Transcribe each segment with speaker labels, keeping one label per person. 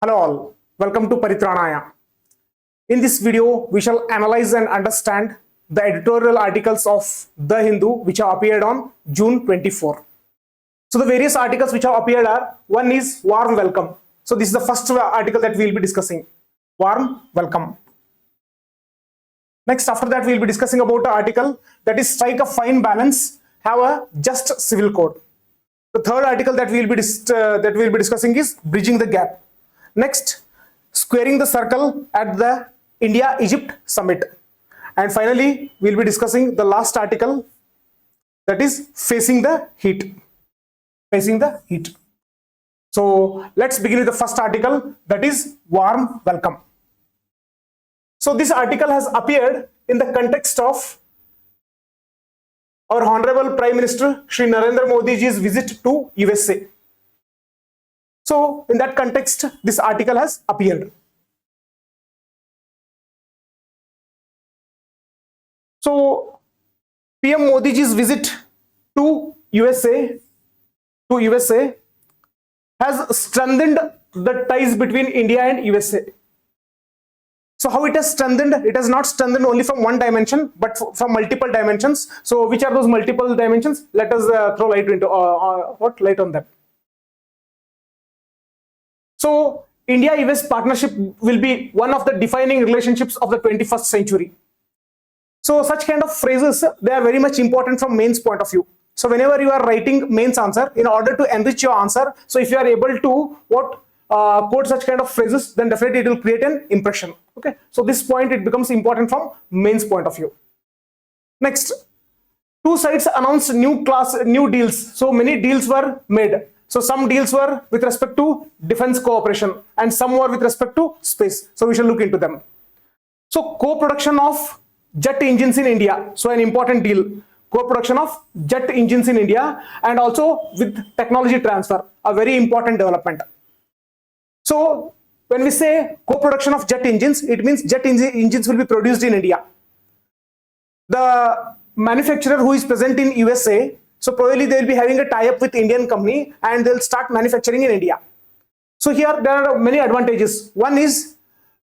Speaker 1: Hello all, welcome to Paritranaya. In this video, we shall analyze and understand the editorial articles of The Hindu which have appeared on June 24. So the various articles which have appeared are, one is warm welcome. So this is the first article that we will be discussing, warm welcome. Next, after that we will be discussing about the article that is strike a fine balance, have a just civil code. The third article that we will be discussing is bridging the gap. Next, squaring the circle at the India-Egypt summit. And finally, we'll be discussing the last article, that is facing the heat. Facing the heat. So let's begin with the first article, that is warm welcome. So this article has appeared in the context of our Honorable Prime Minister Shri Narendra Modi ji's visit to USA. So in that context, this article has appeared. So PM Modi ji's visit to USA has strengthened the ties between India and USA. So how it has strengthened? It has not strengthened only from one dimension, but from multiple dimensions. So which are those multiple dimensions? Let us throw light into light on that. So India-US partnership will be one of the defining relationships of the 21st century. So such kind of phrases, they are very much important from mains point of view. So whenever you are writing mains answer, in order to enrich your answer, so if you are able to quote such kind of phrases, then definitely it will create an impression. Okay, so this point it becomes important from mains point of view. Next, two sides announced new deals. So many deals were made. So some deals were with respect to defense cooperation and some were with respect to space. So we shall look into them. So co-production of jet engines in India. So an important deal. Co-production of jet engines in India and also with technology transfer. A very important development. So when we say co-production of jet engines, it means jet engines will be produced in India. The manufacturer who is present in USA, so probably they will be having a tie-up with Indian company and they'll start manufacturing in India. So here there are many advantages. One is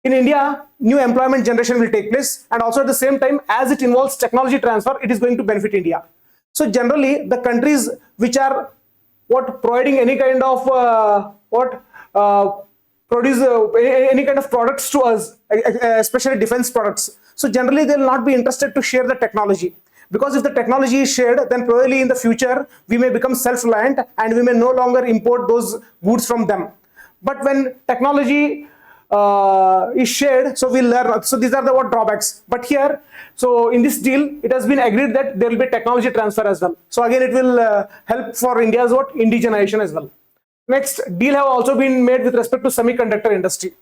Speaker 1: in India, new employment generation will take place, and also at the same time, as it involves technology transfer, it is going to benefit India. So generally, the countries which are providing any kind of produce any kind of products to us, especially defense products. So generally, they will not be interested to share the technology. Because if the technology is shared, then probably in the future we may become self-reliant and we may no longer import those goods from them. But when technology is shared, so we'll learn. So these are the drawbacks. But here, so in this deal, it has been agreed that there will be technology transfer as well. So again, it will help for India's indigenization as well. Next, deal have also been made with respect to semiconductor industry.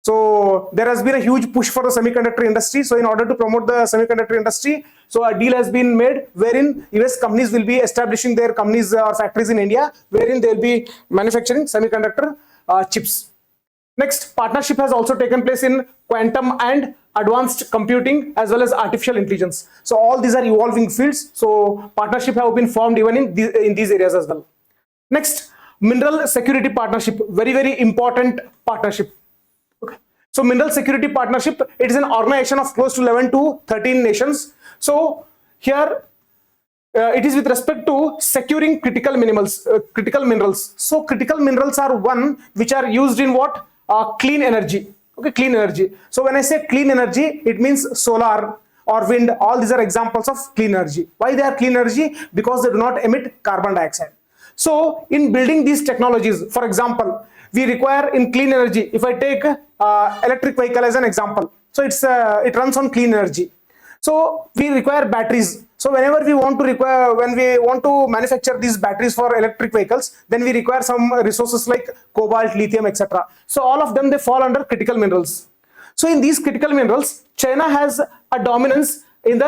Speaker 1: So there has been a huge push for the semiconductor industry. So in order to promote the semiconductor industry, so a deal has been made wherein US companies will be establishing their companies or factories in India, wherein they will be manufacturing semiconductor chips. Next, partnership has also taken place in quantum and advanced computing as well as artificial intelligence. So all these are evolving fields. So partnership have been formed even in these areas as well. Next, mineral security partnership, very important partnership. Okay. So mineral security partnership, it is an organization of close to 11 to 13 nations. So here it is with respect to securing critical minerals. So critical minerals are one which are used in clean energy. Okay, clean energy. So when I say clean energy, it means solar or wind. All these are examples of clean energy. Why they are clean energy? Because they do not emit carbon dioxide. So in building these technologies, for example, we require in clean energy. If I take electric vehicle as an example, so it runs on clean energy. So we require batteries. So whenever we want to manufacture these batteries for electric vehicles, then we require some resources like cobalt, lithium, etc. So all of them, they fall under critical minerals. So in these critical minerals, China has a dominance and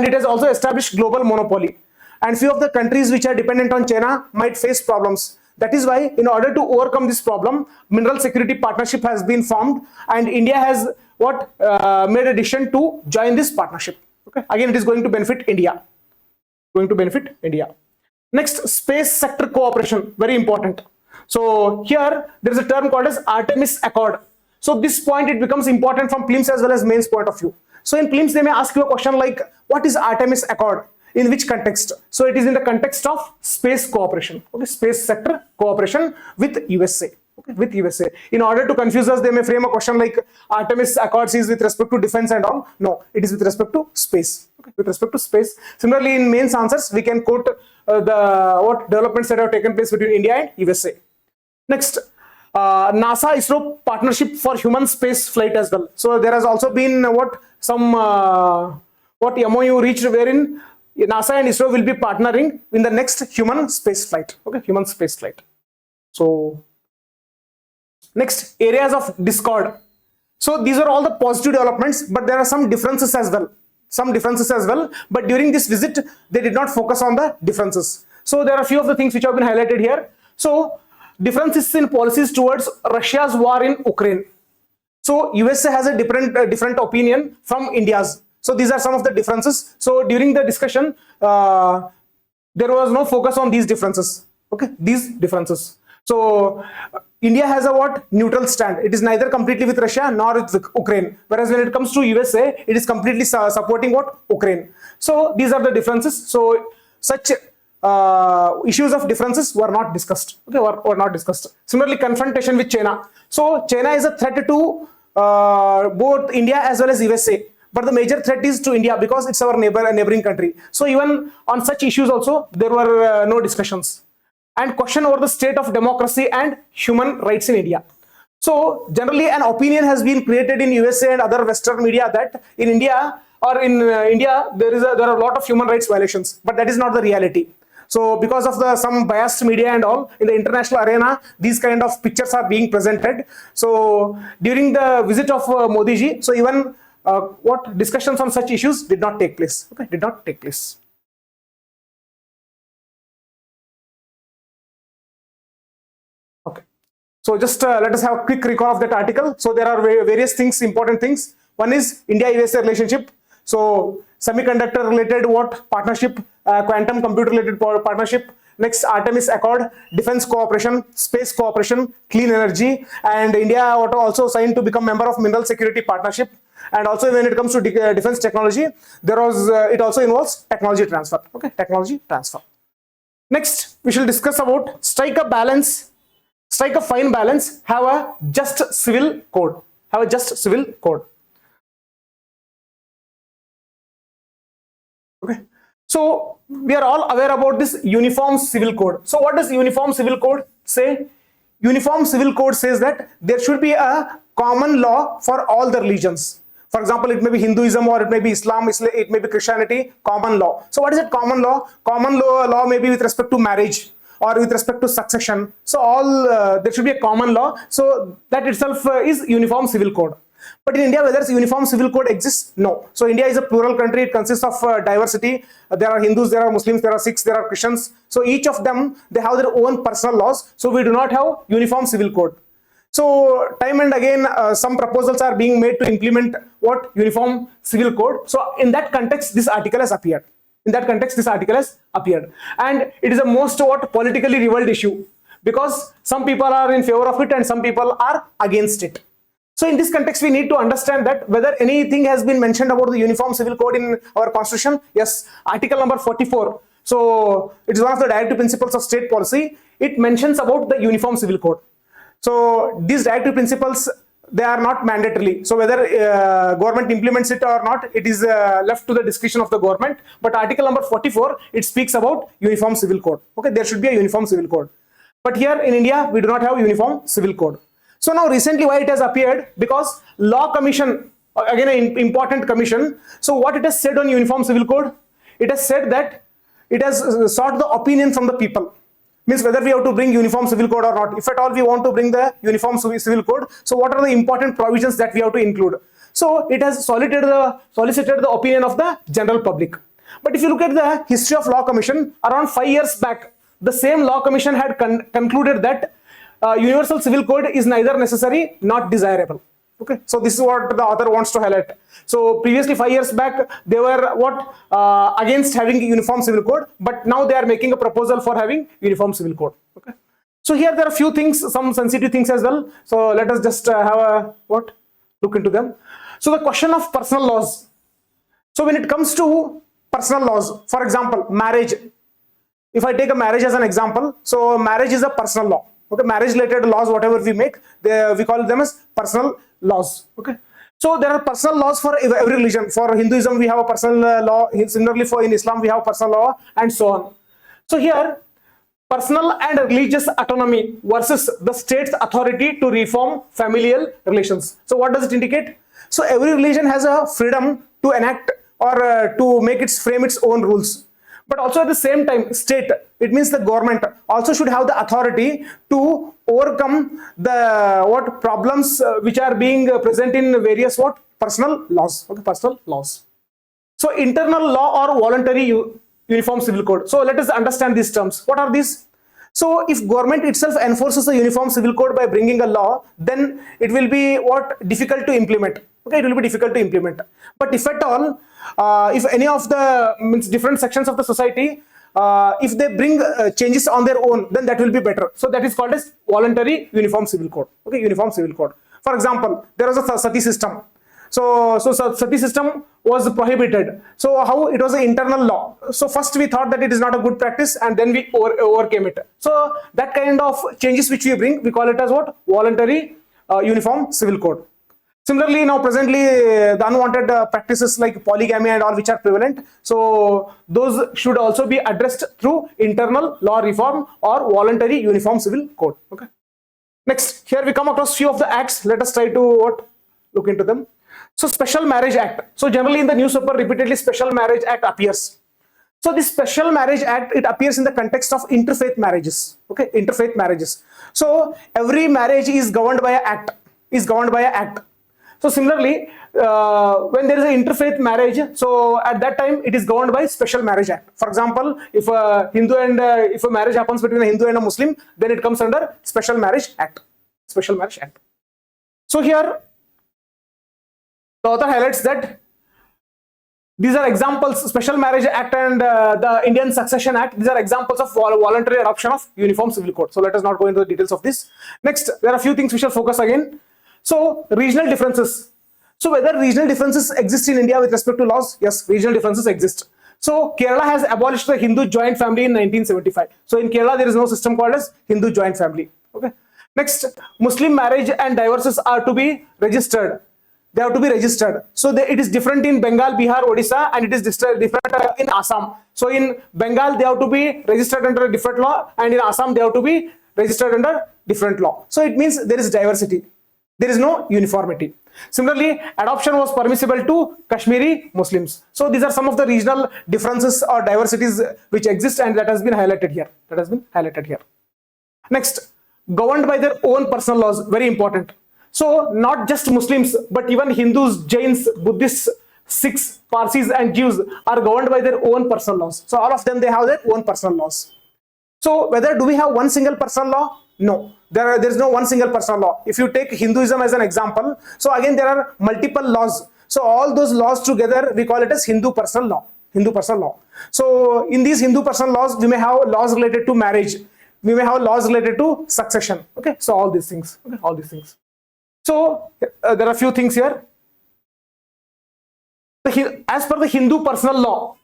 Speaker 1: it has also established global monopoly. And few of the countries which are dependent on China might face problems. That is why, in order to overcome this problem, mineral security partnership has been formed, and India has made a decision to join this partnership. Okay, again, it is going to benefit India. Next, space sector cooperation, very important. So here there is a term called as Artemis Accord. So this point it becomes important from prelims as well as mains point of view. So in prelims they may ask you a question like, what is Artemis Accord? In which context? So it is in the context of space cooperation, okay, space sector cooperation with USA. Okay, with USA. In order to confuse us, they may frame a question like Artemis Accords is with respect to defense and all. No, it is with respect to space. Okay, with respect to space. Similarly, in mains answers, we can quote what developments that have taken place between India and USA. Next, NASA ISRO partnership for human space flight as well. So there has also been what MOU reached wherein NASA and ISRO will be partnering in the next human space flight. Okay, human space flight. So next, areas of discord. So these are all the positive developments, but there are some differences as well. But during this visit, they did not focus on the differences. So there are a few of the things which have been highlighted here. So differences in policies towards Russia's war in Ukraine. So USA has a different opinion from India's. So these are some of the differences. So during the discussion, there was no focus on these differences. Okay, these differences. So India has a neutral stand. It is neither completely with Russia nor with Ukraine. Whereas when it comes to USA, it is completely supporting Ukraine. So these are the differences. So such issues of differences were not discussed. Okay, were not discussed. Similarly, confrontation with China. So China is a threat to both India as well as USA. But the major threat is to India because it's our neighboring country. So even on such issues also, there were no discussions. And question over the state of democracy and human rights in India. So generally an opinion has been created in USA and other Western media that in India there are a lot of human rights violations, but that is not the reality. So because of some biased media and all in the international arena, these kind of pictures are being presented. So during the visit of Modi ji, so even discussions on such issues did not take place. Okay, did not take place. Okay, so just let us have a quick recall of that article. So there are various things, important things. One is India-USA relationship. So semiconductor related partnership, quantum computer related partnership. Next, Artemis Accord, defense cooperation, space cooperation, clean energy, and India also signed to become member of Mineral Security Partnership. And also when it comes to defense technology, it also involves technology transfer. Okay, technology transfer. Next, we shall discuss about strike a fine balance, have a just civil code. Have a just civil code. Okay. So we are all aware about this Uniform Civil Code. So what does Uniform Civil Code say? Uniform Civil Code says that there should be a common law for all the religions. For example, it may be Hinduism or it may be Islam, it may be Christianity, common law. So what is it, common law? Common law may be with respect to marriage or with respect to succession. So there should be a common law. So that itself is Uniform Civil Code. But in India, whether Uniform Civil Code exists? No. So India is a plural country. It consists of diversity. There are Hindus, there are Muslims, there are Sikhs, there are Christians. So each of them, they have their own personal laws. So we do not have Uniform Civil Code. So time and again, some proposals are being made to implement Uniform Civil Code. So in that context, this article has appeared. And it is a most politically revolved issue because some people are in favor of it and some people are against it. So in this context, we need to understand that whether anything has been mentioned about the Uniform Civil Code in our constitution. Yes, article number 44. So it is one of the directive principles of state policy. It mentions about the Uniform Civil Code. So these directive principles, they are not mandatory. So whether government implements it or not, it is left to the discretion of the government. But article number 44, it speaks about Uniform Civil Code. Okay, there should be a Uniform Civil Code. But here in India, we do not have Uniform Civil Code. So now recently why it has appeared? Because Law Commission, again an important commission. So what it has said on Uniform Civil Code? It has said that it has sought the opinion from the people. Means whether we have to bring Uniform Civil Code or not. If at all we want to bring the Uniform Civil Code, so what are the important provisions that we have to include? So it has solicited the opinion of the general public. But if you look at the history of Law Commission, around 5 years back, the same Law Commission had concluded that Universal Civil Code is neither necessary not desirable. Okay, so this is what the author wants to highlight. So previously 5 years back they were against having Uniform Civil Code, but now they are making a proposal for having Uniform Civil Code. Okay, So here there are a few things, some sensitive things as well. So let us just have a look into them. So the question of personal laws. So when it comes to personal laws, for example, marriage. If I take a marriage as an example, so marriage is a personal law. Okay, marriage related laws, whatever we make, we call them as personal laws. Okay, so there are personal laws for every religion. For Hinduism, we have a personal law. Similarly, for in Islam, we have personal law, and so on. So here, personal and religious autonomy versus the state's authority to reform familial relations. So what does it indicate? So every religion has a freedom to enact or to make frame its own rules. But also at the same time, state, it means the government also should have the authority to overcome the problems which are being present in various personal laws. Okay, personal laws. So internal law or voluntary uniform civil code. So let us understand these terms. What are these? So if government itself enforces a uniform civil code by bringing a law, then it will be difficult to implement. Okay, it will be difficult to implement. But if at all, if any of the different sections of the society, if they bring changes on their own, then that will be better. So that is called as voluntary uniform civil code. Okay, uniform civil code. For example, there was a sati system. So sati system was prohibited. So how it was an internal law. So first we thought that it is not a good practice, and then we overcame it. So that kind of changes which we bring, we call it as voluntary uniform civil code. Similarly, now presently the unwanted practices like polygamy and all which are prevalent, so those should also be addressed through internal law reform or voluntary uniform civil code. Okay. Next, here we come across few of the acts. Let us try to look into them. So Special Marriage Act. So generally in the newspaper repeatedly Special Marriage Act appears. So this Special Marriage Act, it appears in the context of interfaith marriages. Okay, interfaith marriages. So every marriage is governed by an act. So similarly, when there is an interfaith marriage, so at that time it is governed by Special Marriage Act. For example, if a Hindu and if a marriage happens between a Hindu and a Muslim, then it comes under Special Marriage Act. Special Marriage Act. So here, the author highlights that these are examples, Special Marriage Act and the Indian Succession Act. These are examples of voluntary adoption of uniform civil code. So let us not go into the details of this. Next, there are a few things we shall focus again. So regional differences. So whether regional differences exist in India with respect to laws? Yes, regional differences exist. So Kerala has abolished the Hindu joint family in 1975. So in Kerala there is no system called as Hindu joint family. Okay. Next, Muslim marriage and divorces are to be registered. They have to be registered. So it is different in Bengal, Bihar, Odisha, and it is different in Assam. So in Bengal they have to be registered under a different law, and in Assam they have to be registered under different law. So it means there is diversity. There is no uniformity. Similarly, adoption was permissible to Kashmiri Muslims. So these are some of the regional differences or diversities which exist, and that has been highlighted here. Next, governed by their own personal laws, very important. So not just Muslims, but even Hindus, Jains, Buddhists, Sikhs, Parsis and Jews are governed by their own personal laws. So all of them, they have their own personal laws. So whether do we have one single personal law? No, there is no one single personal law. If you take Hinduism as an example, so again there are multiple laws. So all those laws together, we call it as Hindu personal law. Hindu personal law. So in these Hindu personal laws, we may have laws related to marriage. We may have laws related to succession. Okay, so all these things. Okay, all these things. So there are a few things here. As per the Hindu personal law,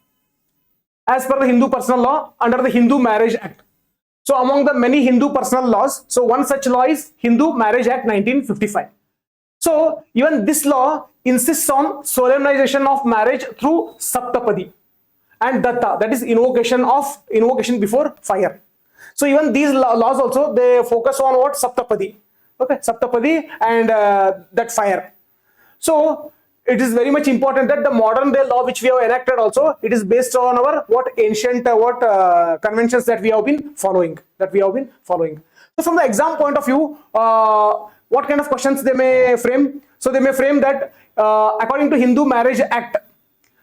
Speaker 1: under the Hindu Marriage Act. So among the many Hindu personal laws, so one such law is Hindu Marriage Act 1955. So even this law insists on solemnization of marriage through Saptapadi and Datta, that is invocation before fire. So even these laws also, they focus on what? Saptapadi. Okay, Saptapadi and that fire. So it is very much important that the modern day law which we have enacted also, it is based on our ancient conventions that we have been following. So from the exam point of view, what kind of questions they may frame? So they may frame that according to Hindu Marriage Act,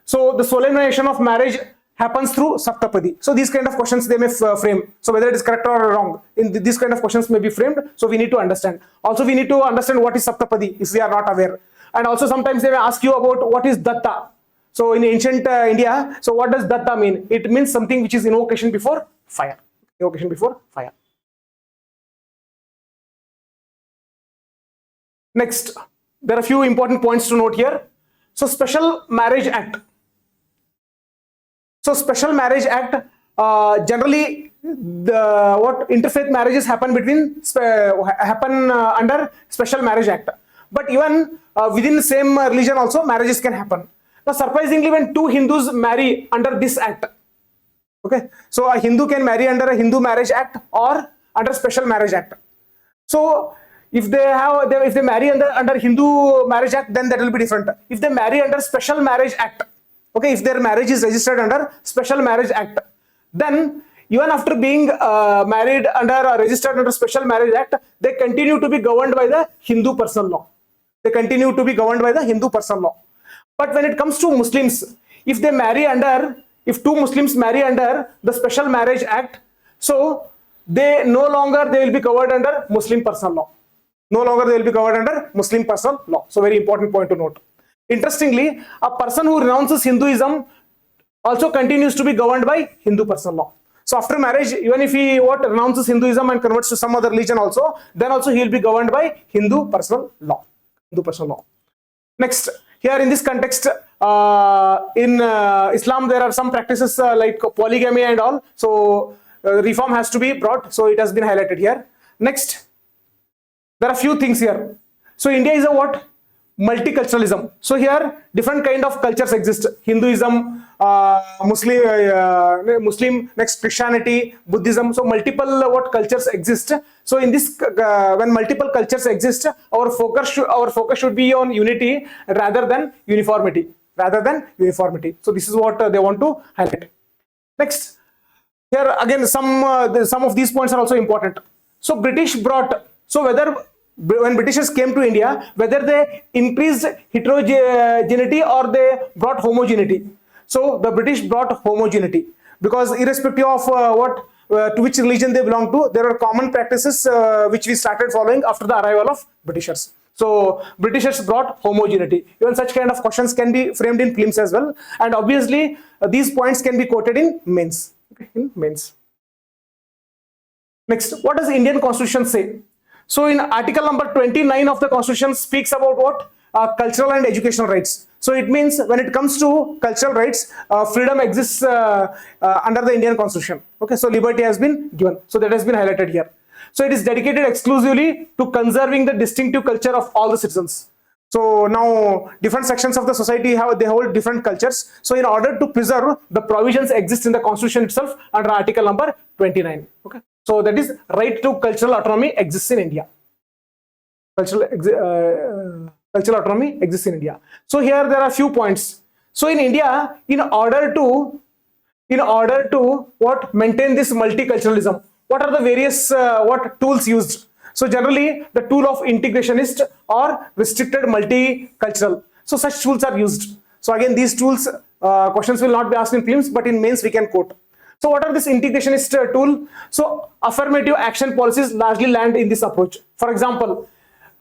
Speaker 1: so the solemnization of marriage happens through Saptapadi. So these kind of questions they may frame. So whether it is correct or wrong, these kind of questions may be framed. So we need to understand. Also we need to understand what is Saptapadi if we are not aware. And also sometimes they may ask you about what is Datta. So in ancient India, so what does Datta mean? It means something which is invocation before fire. Next, there are a few important points to note here. So Special Marriage Act. So Special Marriage Act, generally the what interfaith marriages happen under Special Marriage Act. But even within the same religion also marriages can happen. Now surprisingly, when two Hindus marry under this act, okay, so a Hindu can marry under a Hindu Marriage Act or under Special Marriage Act. So if they marry under Hindu Marriage Act, then that will be different. If they marry under Special Marriage Act, okay, if their marriage is registered under Special Marriage Act, then even after being married under or registered under Special Marriage Act, they continue to be governed by the Hindu personal law. They continue to be governed by the Hindu personal law. But when it comes to Muslims, if two Muslims marry under the Special Marriage Act, so they will be covered under Muslim personal law. No longer they will be covered under Muslim personal law. So very important point to note. Interestingly, a person who renounces Hinduism also continues to be governed by Hindu personal law. So after marriage, even if he renounces Hinduism and converts to some other religion also, then also he will be governed by Hindu personal law. Next, here in this context, in Islam, there are some practices like polygamy and all. So reform has to be brought. So it has been highlighted here. Next, there are a few things here. So India is a what? Multiculturalism. So here different kind of cultures exist: Hinduism, Muslim, next Christianity, Buddhism. So multiple cultures exist. So in this, when multiple cultures exist, our focus should be on unity rather than uniformity. So this is what they want to highlight. Next, here again some of these points are also important. So British brought, so when Britishers came to India, whether they increased heterogeneity or they brought homogeneity. So the British brought homogeneity, because irrespective of to which religion they belong to, there are common practices which we started following after the arrival of Britishers. So Britishers brought homogeneity. Even such kind of questions can be framed in prelims as well, and obviously these points can be quoted in mains. Okay, in mains. Next, what does Indian Constitution say? So in article number 29 of the Constitution speaks about what? Cultural and educational rights. So it means when it comes to cultural rights, freedom exists under the Indian Constitution. Okay, so liberty has been given. So that has been highlighted here. So it is dedicated exclusively to conserving the distinctive culture of all the citizens. So now different sections of the society hold different cultures. So in order to preserve, the provisions exist in the Constitution itself under article number 29. Okay. So that is right to cultural autonomy exists in India. Cultural autonomy exists in India. So here there are few points. So in India, in order to maintain this multiculturalism, what are the various tools used? So generally the tool of integrationist or restricted multicultural. So such tools are used. So again, these tools, questions will not be asked in prelims, but in mains we can quote. So what are this integrationist tool? So affirmative action policies largely land in this approach. For example,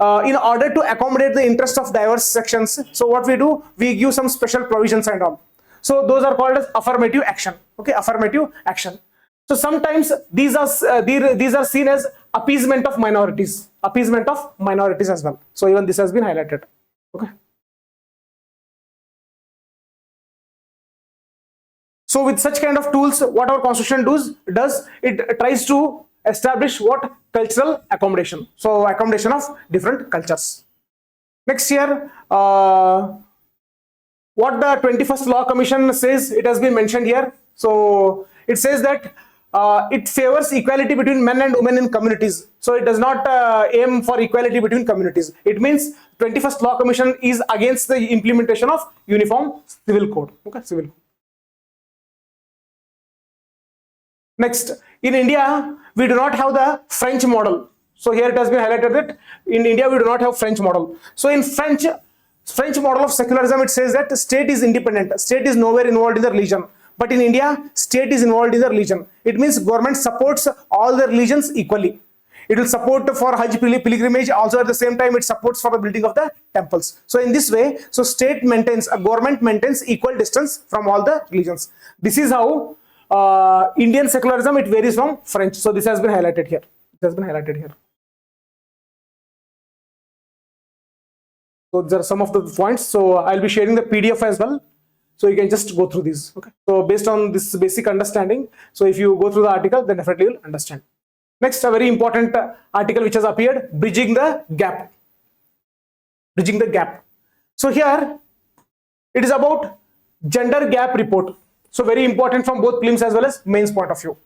Speaker 1: in order to accommodate the interest of diverse sections, so what we do, we give some special provisions and all. So those are called as affirmative action. Okay, affirmative action. So sometimes these are seen as appeasement of minorities as well. So even this has been highlighted. Okay. So with such kind of tools, what our Constitution does, it tries to establish what? Cultural accommodation. So accommodation of different cultures. Next here, what the 21st Law Commission says, it has been mentioned here. So it says that it favors equality between men and women in communities. So it does not aim for equality between communities. It means 21st Law Commission is against the implementation of Uniform Civil Code. Okay, civil code. Next, in India, we do not have the French model. So here it has been highlighted that in India, we do not have French model. So in French model of secularism, it says that state is independent. State is nowhere involved in the religion. But in India, state is involved in the religion. It means government supports all the religions equally. It will support for Hajj pilgrimage. Also at the same time, it supports for the building of the temples. So in this way, so government maintains equal distance from all the religions. This is how Indian secularism, it varies from French. So this has been highlighted here. So there are some of the points. So I'll be sharing the PDF as well. So you can just go through these. Okay. So based on this basic understanding, so if you go through the article, then definitely you'll understand. Next, a very important article which has appeared, bridging the gap. Bridging the gap. So here it is about gender gap report. So very important from both prelims as well as mains point of view.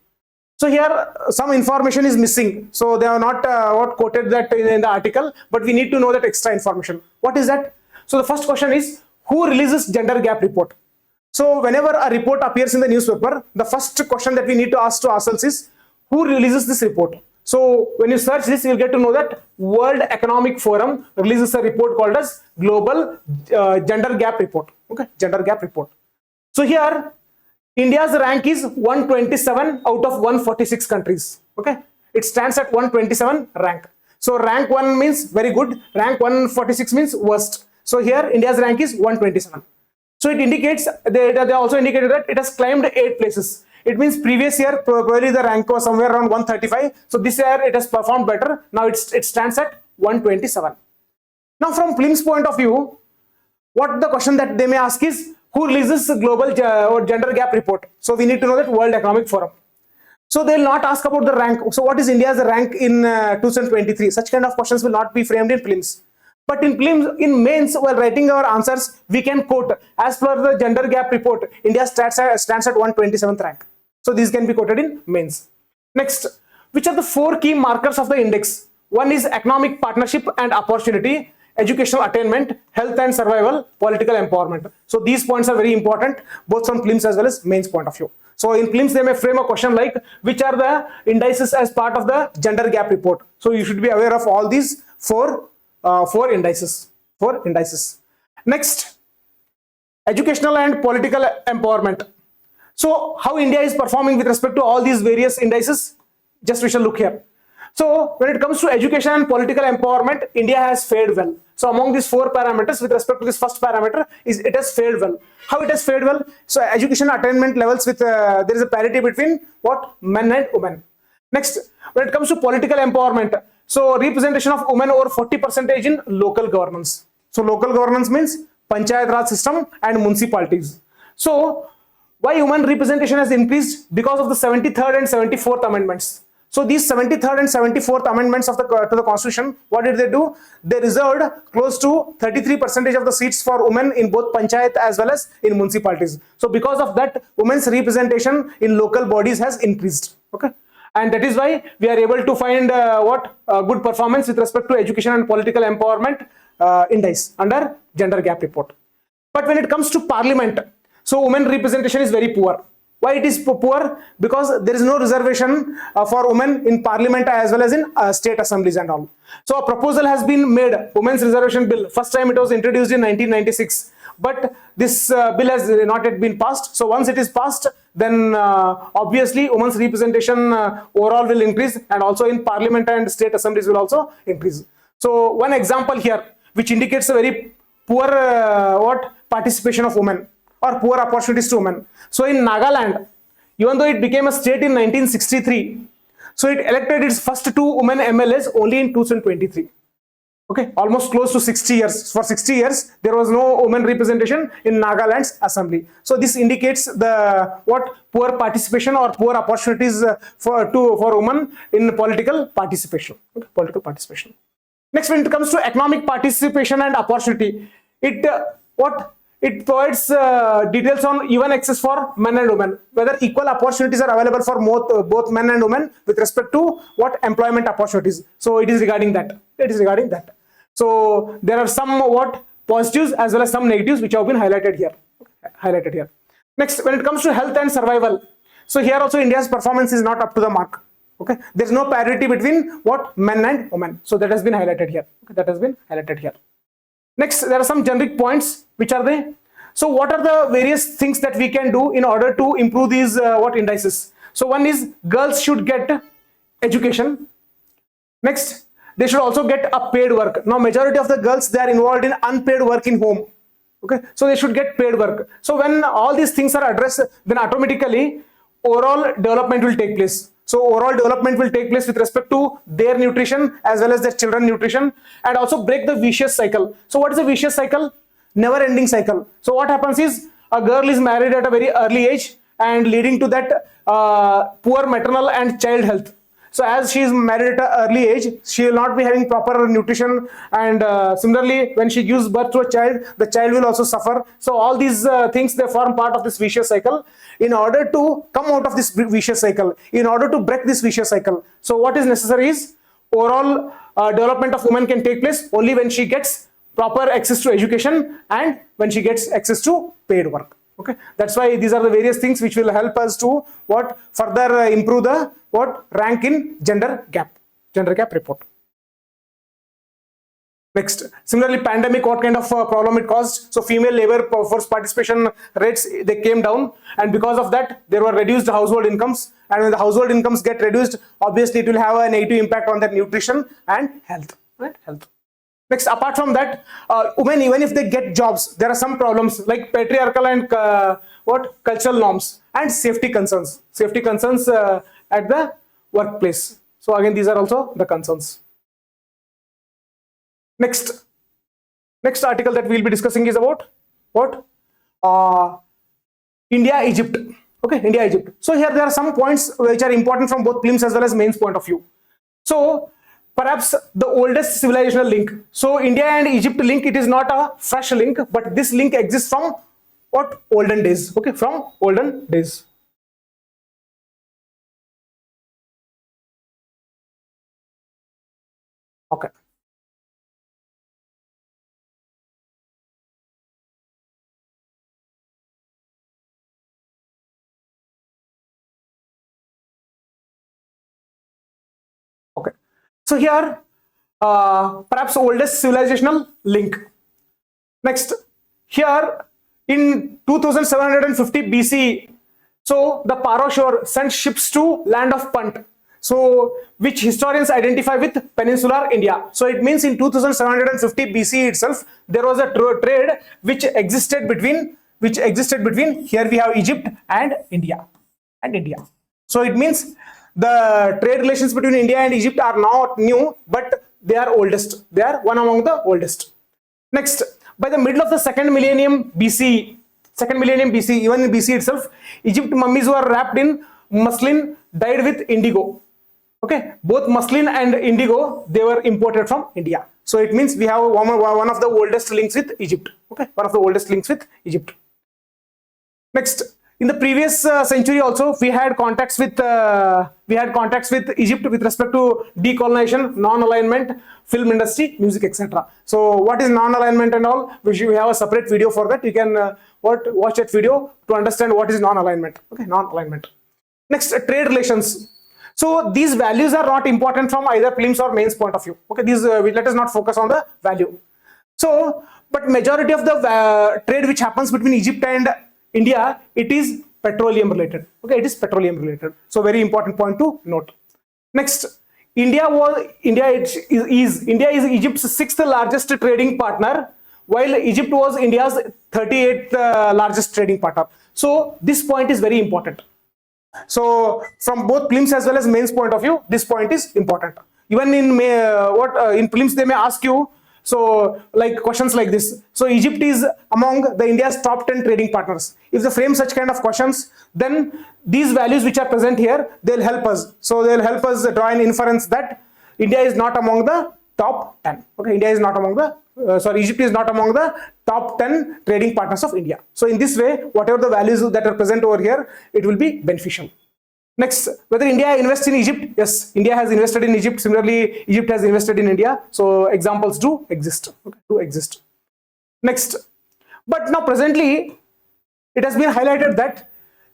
Speaker 1: So here some information is missing. So they are not what quoted that in the article, but we need to know that extra information. What is that? So the first question is, who releases gender gap report? So whenever a report appears in the newspaper, the first question that we need to ask to ourselves is, who releases this report? So when you search this, you'll get to know that World Economic Forum releases a report called as Global Gender Gap Report. Okay, Gender Gap Report. So here India's rank is 127 out of 146 countries. Okay, it stands at 127 rank. So rank 1 means very good, rank 146 means worst. So here India's rank is 127. So it indicates, they also indicated that it has climbed 8 places. It means previous year probably the rank was somewhere around 135. So this year it has performed better. Now it stands at 127. Now from prelims point of view, what the question that they may ask is, who releases the global gender gap report? So we need to know that World Economic Forum. So they will not ask about the rank. So what is India's rank in 2023? Such kind of questions will not be framed in prelims. But in prelims, in mains, while writing our answers, we can quote, as per the gender gap report, India stands at 127th rank. So these can be quoted in mains. Next, which are the 4 key markers of the index? One is economic partnership and opportunity, educational attainment, health and survival, political empowerment. So these points are very important, both from prelims as well as mains point of view. So in prelims, they may frame a question like, which are the indices as part of the gender gap report? So you should be aware of all these four indices. Next, educational and political empowerment. So how India is performing with respect to all these various indices? Just we shall look here. So when it comes to education and political empowerment, India has fared well. So among these 4 parameters, with respect to this first parameter, it has fared well. How it has fared well? So education attainment levels with there is a parity between what? Men and women. Next, when it comes to political empowerment, so representation of women over 40% in local governance. So local governance means Panchayat Raj system and municipalities. So why women representation has increased? Because of the 73rd and 74th amendments. So these 73rd and 74th amendments of to the constitution, what did they do? They reserved close to 33% of the seats for women in both panchayat as well as in municipalities. So because of that, women's representation in local bodies has increased. Okay, and that is why we are able to find good performance with respect to education and political empowerment index under gender gap report. But when it comes to parliament, so women representation is very poor. Why it is poor? Because there is no reservation for women in parliament as well as in state assemblies and all. So a proposal has been made, women's reservation bill. First time it was introduced in 1996, but this bill has not yet been passed. So once it is passed, then obviously women's representation overall will increase, and also in parliament and state assemblies will also increase. So one example here which indicates a very poor participation of women or poor opportunities to women. So in Nagaland, even though it became a state in 1963, so it elected its first 2 women MLAs only in 2023. Okay, almost close to 60 years. For 60 years, there was no women representation in Nagaland's assembly. So this indicates the poor participation or poor opportunities for women in political participation. Okay, political participation. Next, when it comes to economic participation and opportunity, it provides details on even access for men and women, whether equal opportunities are available for both men and women with respect to employment opportunities. So it is regarding that. So there are some positives as well as some negatives which have been highlighted here. Next, when it comes to health and survival, so here also India's performance is not up to the mark. Okay, there is no parity between men and women. So that has been highlighted here. Next, there are some generic points. Which are they? So what are the various things that we can do in order to improve these indices? So one is girls should get education. Next, they should also get a paid work. Now majority of the girls, they are involved in unpaid work in home. Okay, so they should get paid work. So when all these things are addressed, then automatically overall development will take place. So overall development will take place with respect to their nutrition as well as their children nutrition, and also break the vicious cycle. So what is a vicious cycle? Never ending cycle. So what happens is a girl is married at a very early age and leading to that poor maternal and child health. So as she is married at an early age, she will not be having proper nutrition, and similarly when she gives birth to a child, the child will also suffer. So all these things, they form part of this vicious cycle. In order to come out of this vicious cycle, in order to break this vicious cycle, so what is necessary is overall development of women can take place only when she gets proper access to education and when she gets access to paid work. Okay, that's why these are the various things which will help us to what further improve the what rank in gender gap report. Next, similarly, pandemic, what kind of problem it caused? So female labor force participation rates, they came down, and because of that there were reduced household incomes, and when the household incomes get reduced, obviously it will have a negative impact on their nutrition and health, right? Health. Next, apart from that, women, even if they get jobs, there are some problems like patriarchal and cultural norms and safety concerns at the workplace. So again, these are also the concerns. Next article that we'll be discussing is about what? India, Egypt. Okay, India, Egypt. So here there are some points which are important from both prelims as well as mains point of view. So perhaps the oldest civilizational link. So India and Egypt link, it is not a fresh link, but this link exists from what? Olden days. Okay, from olden days. Okay. Okay. So here, perhaps oldest civilizational link. Next, here in 2750 BC, so the Paroshore sent ships to land of Punt. So which historians identify with peninsular India. So it means in 2750 BC itself, there was a trade which existed between here we have Egypt and India. So it means the trade relations between India and Egypt are not new, but they are oldest. They are one among the oldest. Next, by the middle of the second millennium BC, even in BC itself, Egypt mummies were wrapped in muslin dyed with indigo. Okay, both muslin and indigo, they were imported from India. So it means we have one of the oldest links with Egypt. Okay, one of the oldest links with Egypt. Next, in the previous century also, we had contacts with Egypt with respect to decolonization, non-alignment, film industry, music, etc. So what is non-alignment and all? We have a separate video for that. You can watch that video to understand what is non-alignment. Okay, non-alignment. Next, trade relations. So these values are not important from either prelims or mains point of view. Okay, these let us not focus on the value. So, but majority of the trade which happens between Egypt and India, it is petroleum related. Okay, it is petroleum related. So very important point to note. Next, India is Egypt's 6th largest trading partner, while Egypt was India's 38th largest trading partner. So this point is very important. So from both prelims as well as mains point of view, this point is important. Even in in prelims they may ask you, so like questions like this. So Egypt is among the India's top 10 trading partners. If they frame such kind of questions, then these values which are present here, they'll help us. So they'll help us draw an inference that India is not among the top 10. Okay, India is not among the Egypt is not among the top 10 trading partners of India. So in this way, whatever the values that are present over here, it will be beneficial. Next, whether India invests in Egypt? Yes, India has invested in Egypt. Similarly, Egypt has invested in India. So examples do exist. Okay, do exist. Next, but now presently, it has been highlighted that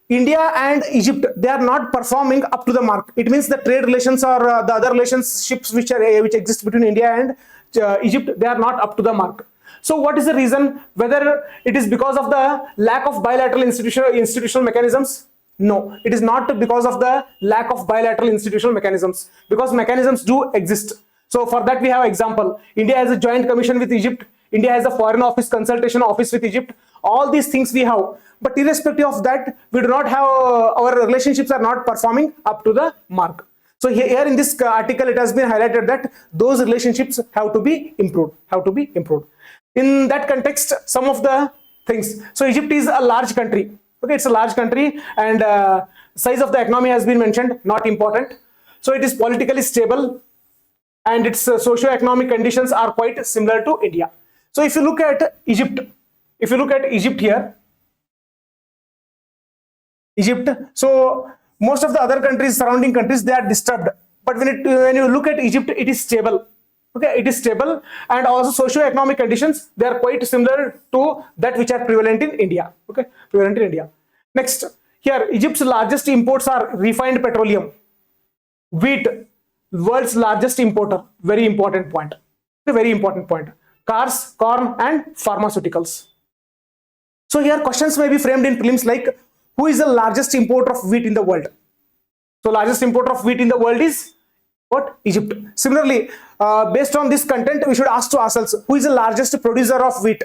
Speaker 1: India and Egypt, they are not performing up to the mark. It means the trade relations or the other relationships which exist between India and Egypt, they are not up to the mark. So what is the reason? Whether it is because of the lack of bilateral institutional mechanisms? No, it is not because of the lack of bilateral institutional mechanisms, because mechanisms do exist. So for that we have example. India has a joint commission with Egypt. India has a foreign office consultation office with Egypt. All these things we have, but irrespective of that, we do not have, our relationships are not performing up to the mark. So here in this article, it has been highlighted that those relationships have to be improved, In that context, some of the things. So Egypt is a large country. Okay, it's a large country, and size of the economy has been mentioned, not important. So it is politically stable, and its socio-economic conditions are quite similar to India. So if you look at Egypt, here, Egypt, so most of the other countries, surrounding countries, they are disturbed. But when you look at Egypt, it is stable. Okay, it is stable, and also socio-economic conditions, they are quite similar to that which are prevalent in India. Okay, prevalent in India. Next, here Egypt's largest imports are refined petroleum, wheat, world's largest importer. Very important point. A very important point. Cars, corn, and pharmaceuticals. So here questions may be framed in prelims like, who is the largest importer of wheat in the world? So largest importer of wheat in the world is what? Egypt. Similarly, based on this content, we should ask to ourselves, who is the largest producer of wheat?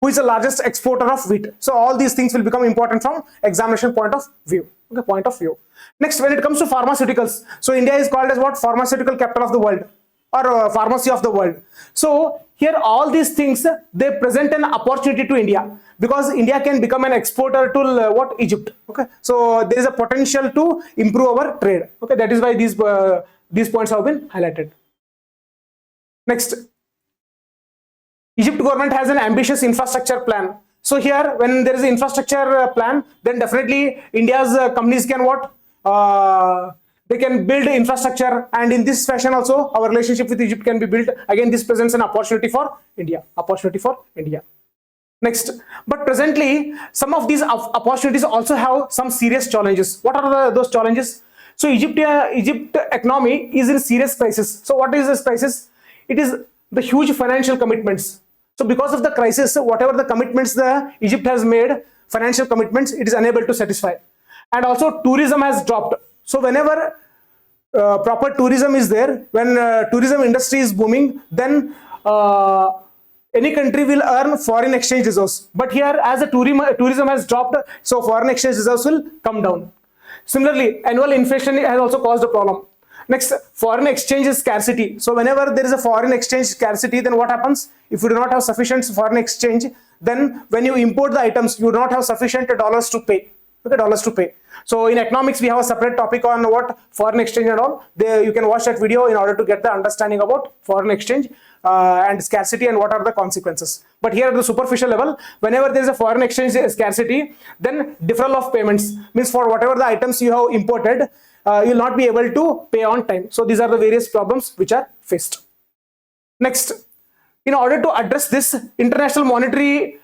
Speaker 1: Who is the largest exporter of wheat? So all these things will become important from examination point of view. Okay, point of view. Next, when it comes to pharmaceuticals, so India is called as what? Pharmaceutical capital of the world, or pharmacy of the world. So here all these things, they present an opportunity to India, because India can become an exporter to what? Egypt. Okay, so there is a potential to improve our trade. Okay, that is why these points have been highlighted. Next, Egypt government has an ambitious infrastructure plan. So here, when there is an infrastructure plan, then definitely India's companies can what? They can build infrastructure, and in this fashion also our relationship with Egypt can be built. Again, this presents an opportunity for India. Next, but presently some of these opportunities also have some serious challenges. What are those challenges? So Egypt economy is in serious crisis. So what is this crisis? It is the huge financial commitments. So because of the crisis, whatever the commitments the Egypt has made, financial commitments, it is unable to satisfy. And also tourism has dropped. So whenever proper tourism is there, when tourism industry is booming, then any country will earn foreign exchange reserves. But here, as the tourism has dropped, so foreign exchange reserves will come down. Similarly, annual inflation has also caused a problem. Next, foreign exchange scarcity. So whenever there is a foreign exchange scarcity, then what happens? If you do not have sufficient foreign exchange, then when you import the items, you do not have sufficient dollars to pay. Okay, dollars to pay. So in economics, we have a separate topic on what? Foreign exchange and all. There you can watch that video in order to get the understanding about foreign exchange and scarcity and what are the consequences. But here at the superficial level, whenever there is a foreign exchange scarcity, then deferral of payments means for whatever the items you have imported, you will not be able to pay on time. So these are the various problems which are faced. Next, in order to address this, international monetary,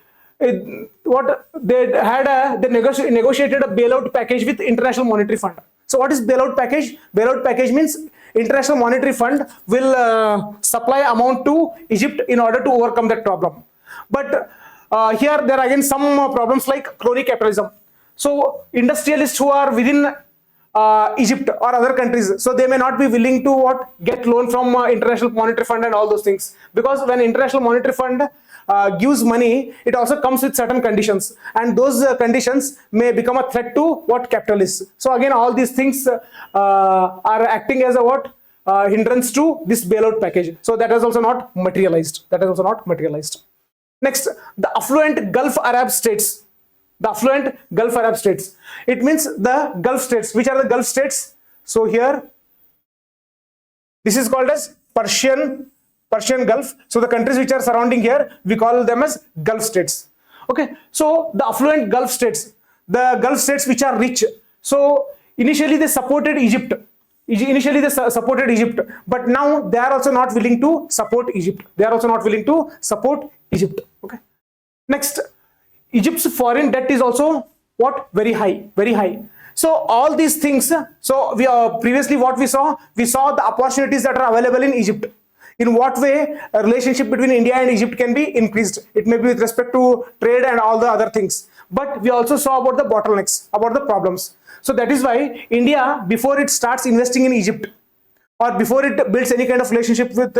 Speaker 1: what they had, they negotiated a bailout package with International Monetary Fund. So what is bailout package? Bailout package means International Monetary Fund will supply amount to Egypt in order to overcome that problem. But here there are again some problems like crony capitalism. So industrialists who are within Egypt or other countries, so they may not be willing to what? Get loan from International Monetary Fund and all those things, because when International Monetary Fund gives money, it also comes with certain conditions, and those conditions may become a threat to what? Capitalists. So again, all these things are acting as a what? Hindrance to this bailout package. So that is also not materialized. Next, the affluent Gulf Arab states. It means the Gulf states. Which are the Gulf states? So here, this is called as Persian Gulf. So the countries which are surrounding here, we call them as Gulf states. Okay. So the affluent Gulf states, the Gulf states which are rich. So initially they supported Egypt. But now they are also not willing to support Egypt. Okay. Next, Egypt's foreign debt is also what? Very high. So all these things, so we previously what we saw the opportunities that are available in Egypt. In what way a relationship between India and Egypt can be increased? It may be with respect to trade and all the other things. But we also saw about the bottlenecks, about the problems. So that is why India, before it starts investing in Egypt, or before it builds any kind of relationship with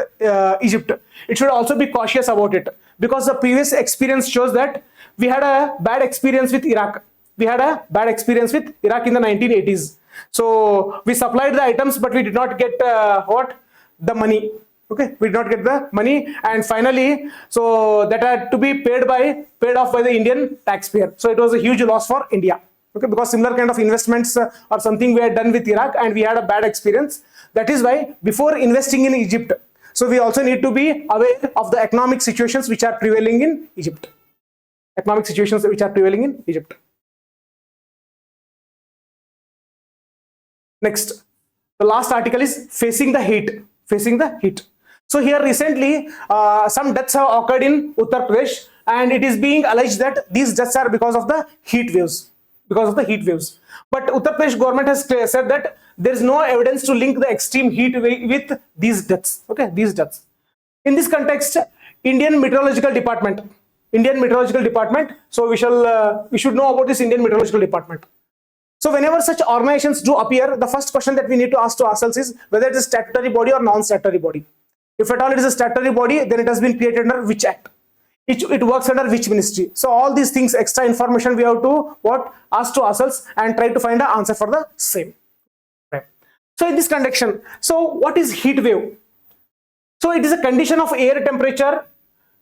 Speaker 1: Egypt, it should also be cautious about it, because the previous experience shows that we had a bad experience with Iraq. We had a bad experience with Iraq in the 1980s. So we supplied the items, but we did not get the money. Okay, we did not get the money, and finally, so that had to be paid off by the Indian taxpayer. So it was a huge loss for India. Okay, because similar kind of investments or something we had done with Iraq, and we had a bad experience. That is why before investing in Egypt, so we also need to be aware of the economic situations which are prevailing in Egypt. Economic situations which are prevailing in Egypt. Next, the last article is facing the heat. Facing the heat. So here recently, some deaths have occurred in Uttar Pradesh, and it is being alleged that these deaths are because of the heat waves. Because of the heat waves. But Uttar Pradesh government has said that there is no evidence to link the extreme heat with these deaths. Okay, these deaths. In this context, Indian Meteorological Department. So we should know about this Indian Meteorological Department. So whenever such organizations do appear, the first question that we need to ask to ourselves is whether it is a statutory body or non-statutory body. If at all it is a statutory body, then it has been created under which act? It works under which ministry? So all these things, extra information, we have to ask to ourselves and try to find an answer for the same. Okay. So in this connection, so what is heat wave? So it is a condition of air temperature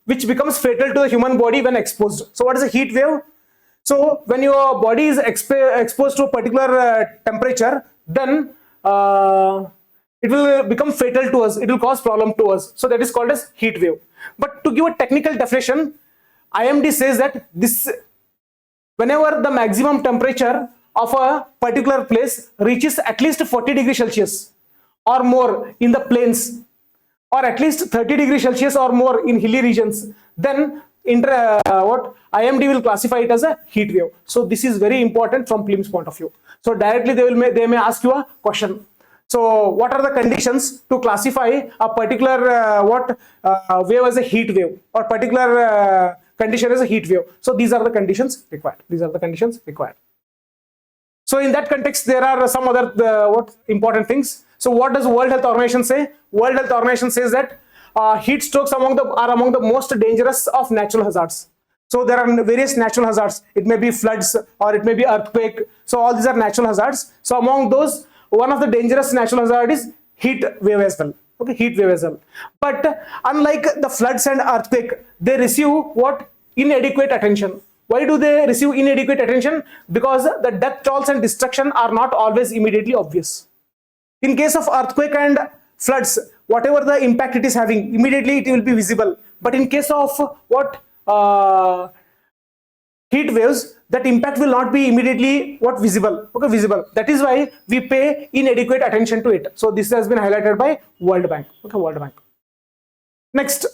Speaker 1: which becomes fatal to the human body when exposed. So what is a heat wave? So when your body is exposed to a particular temperature, then it will become fatal to us. It will cause problem to us. So that is called as heat wave. But to give a technical definition, IMD says that this, whenever the maximum temperature of a particular place reaches at least 40 degrees Celsius or more in the plains, or at least 30 degrees Celsius or more in hilly regions, then IMD will classify it as a heat wave. So this is very important from Prelims point of view. So directly they may ask you a question. So what are the conditions to classify a particular wave as a heat wave, or particular condition as a heat wave? So these are the conditions required. So in that context, there are some other important things. So what does World Health Organization say? World Health Organization says that heat strokes are among the most dangerous of natural hazards. So there are various natural hazards. It may be floods or it may be earthquake. So all these are natural hazards. So among those, one of the dangerous natural hazard is heat wave as well. Okay, heat wave as well. But unlike the floods and earthquake, they receive inadequate attention. Why do they receive inadequate attention? Because the death tolls and destruction are not always immediately obvious. In case of earthquake and floods, whatever the impact it is having, immediately it will be visible. But in case of heat waves, that impact will not be immediately visible. Okay, visible. That is why we pay inadequate attention to it. So this has been highlighted by World Bank. Okay, World Bank. Next,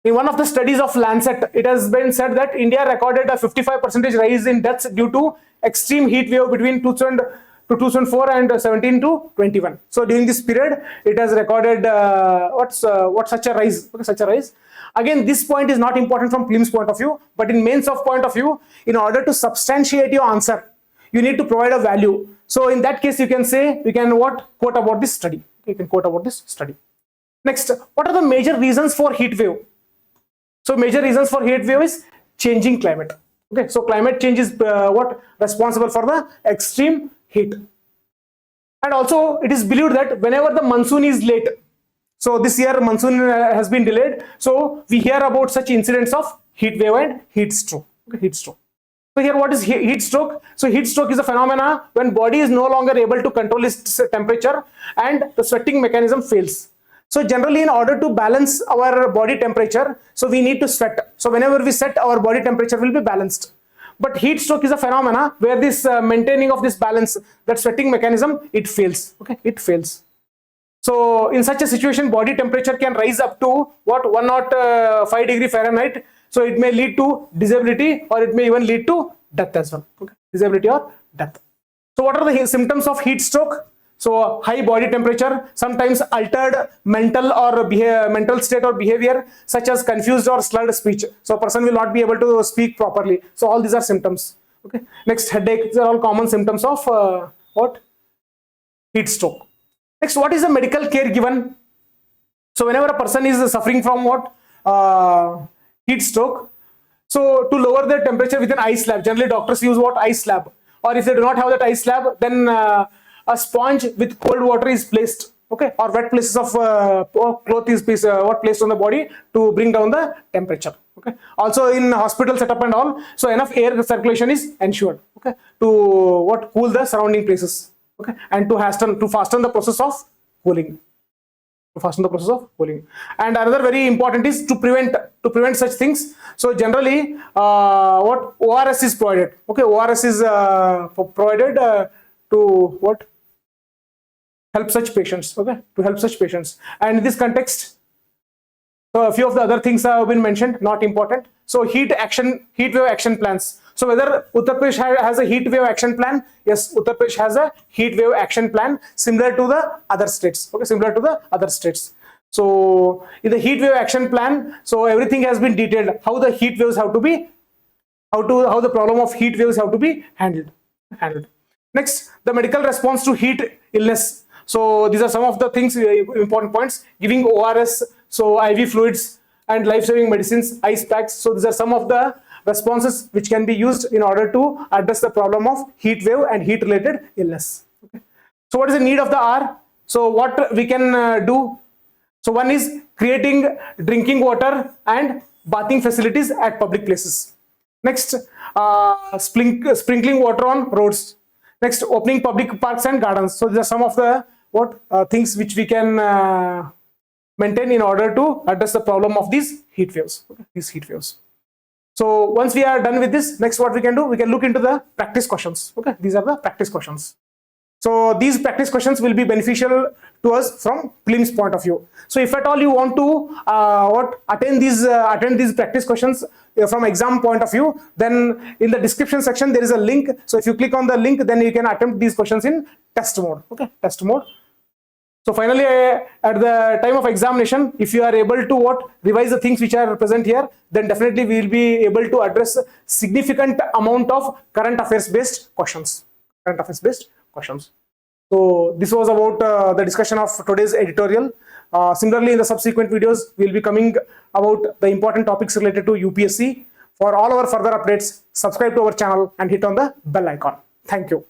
Speaker 1: in one of the studies of Lancet, it has been said that India recorded a 55% rise in deaths due to extreme heat wave between 2004 and 17 to 21. So during this period, it has recorded such a rise. Okay, such a rise. Again, this point is not important from Prelims point of view, but in mains of point of view, in order to substantiate your answer, you need to provide a value. So in that case, you can quote about this study. You can quote about this study. Next, what are the major reasons for heat wave? So major reasons for heat wave is changing climate. Okay, so climate change is responsible for the extreme heat. And also it is believed that whenever the monsoon is late, so this year monsoon has been delayed, so we hear about such incidents of heat wave and heat stroke. Okay, heat stroke. So here, what is heat stroke? So heat stroke is a phenomena when body is no longer able to control its temperature and the sweating mechanism fails. So generally, in order to balance our body temperature, so we need to sweat. So whenever we sweat, our body temperature will be balanced. But heat stroke is a phenomena where this maintaining of this balance, that sweating mechanism, it fails. Okay, it fails. So in such a situation, body temperature can rise up to 105 degree Fahrenheit. So it may lead to disability, or it may even lead to death as well. Okay, disability or death. So what are the symptoms of heat stroke? So high body temperature, sometimes altered mental state or behavior, such as confused or slurred speech. So a person will not be able to speak properly. So all these are symptoms. Okay. Next, headache. These are all common symptoms of heat stroke. Next, what is the medical care given? So whenever a person is suffering from what? Heat stroke. So to lower the temperature with an ice slab, generally doctors use what? Ice slab. Or if they do not have that ice slab, then a sponge with cold water is placed. Okay, or wet places of cloth is placed on the body to bring down the temperature. Okay, also in hospital setup and all, so enough air circulation is ensured. Okay, to what? Cool the surrounding places. Okay, and to fasten the process of cooling. And another very important is to prevent such things. So generally what? ORS is provided. Okay, ORS is provided to what? Help such patients. Okay, to help such patients. And in this context, a few of the other things have been mentioned, not important. So heat wave action plans. So whether Uttar Pradesh has a heat wave action plan? Yes, Uttar Pradesh has a heat wave action plan similar to the other states. Okay, similar to the other states. So in the heat wave action plan, so everything has been detailed. How the heat waves have to be, how the problem of heat waves have to be handled. Next, the medical response to heat illness. So these are some of the things, important points. Giving ORS, so IV fluids and life-saving medicines, ice packs. So these are some of the responses which can be used in order to address the problem of heat wave and heat related illness. Okay. So what is the need of the hour? So what we can do? So one is creating drinking water and bathing facilities at public places. Next, sprinkling water on roads. Next, opening public parks and gardens. So these are some of the things which we can maintain in order to address the problem of these heat waves. Okay, these heat waves. So once we are done with this, next what we can do? We can look into the practice questions. Okay, these are the practice questions. So these practice questions will be beneficial to us from prelims point of view. So if at all you want to attend these practice questions from exam point of view, then in the description section there is a link. So if you click on the link, then you can attempt these questions in test mode. Okay, test mode. So finally, at the time of examination, if you are able to revise the things which are present here, then definitely we will be able to address significant amount of current affairs based questions. So this was about the discussion of today's editorial. Similarly, in the subsequent videos, we will be coming about the important topics related to UPSC. For all our further updates, subscribe to our channel and hit on the bell icon. Thank you.